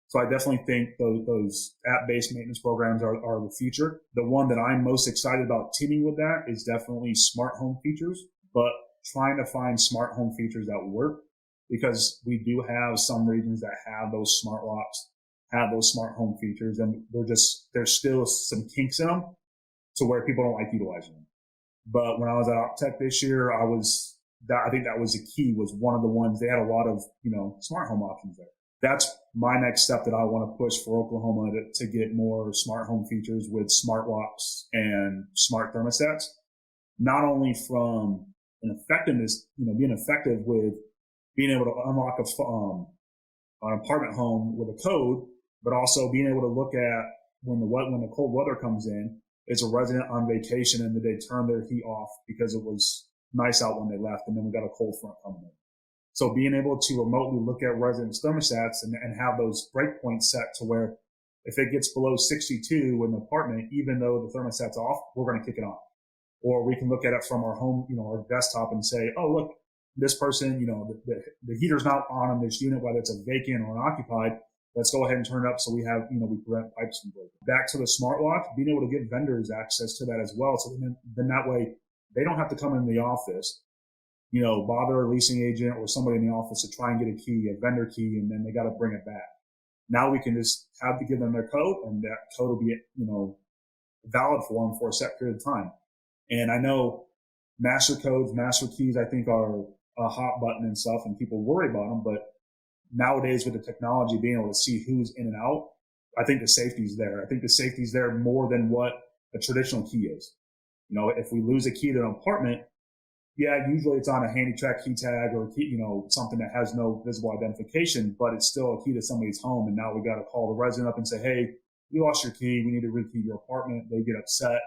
So I definitely think those app-based maintenance programs are the future. The one that I'm most excited about teaming with that is definitely smart home features, but trying to find smart home features that work, because we do have some regions that have those smart locks, have those smart home features, and there's still some kinks in them to where people don't like utilizing them. But when I was at OpTech this year, I think that was the key, was one of the ones. They had a lot of, smart home options there. That's my next step that I want to push for Oklahoma, to get more smart home features with smart locks and smart thermostats, not only from an effectiveness, being effective with being able to unlock an apartment home with a code, but also being able to look at when the cold weather comes in, is a resident on vacation and did they turn their heat off because it was nice out when they left, and then we got a cold front coming in. So being able to remotely look at residents' thermostats and have those breakpoints set to where if it gets below 62 in the apartment, even though the thermostat's off, we're going to kick it on. Or we can look at it from our home, our desktop, and say, oh, look, this person, the heater's not on in this unit, whether it's a vacant or unoccupied. Let's go ahead and turn it up so we have, we prevent pipes from breaking. Back to the smart lock, being able to give vendors access to that as well. So then that way they don't have to come in the office, bother a leasing agent or somebody in the office to try and get a key, a vendor key, and then they got to bring it back. Now we can just have to give them their code, and that code will be, valid for them for a set period of time. And I know master codes, master keys, I think are a hot button and stuff, and people worry about them. But nowadays with the technology, being able to see who's in and out, I think the safety's there. I think the safety's there more than what a traditional key is. If we lose a key to an apartment, yeah, usually it's on a handy track key tag or key, something that has no visible identification, but it's still a key to somebody's home. And now we got to call the resident up and say, hey, you lost your key. We need to rekey your apartment. They get upset.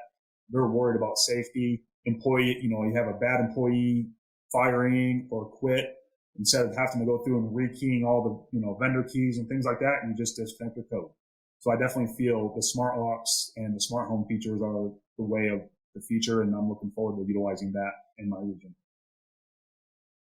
They're worried about safety. Employee, you have a bad employee firing or quit. Instead of having to go through and rekeying all the, vendor keys and things like that, you just disconnect your code. So I definitely feel the smart locks and the smart home features are the way of the future, and I'm looking forward to utilizing that in my region.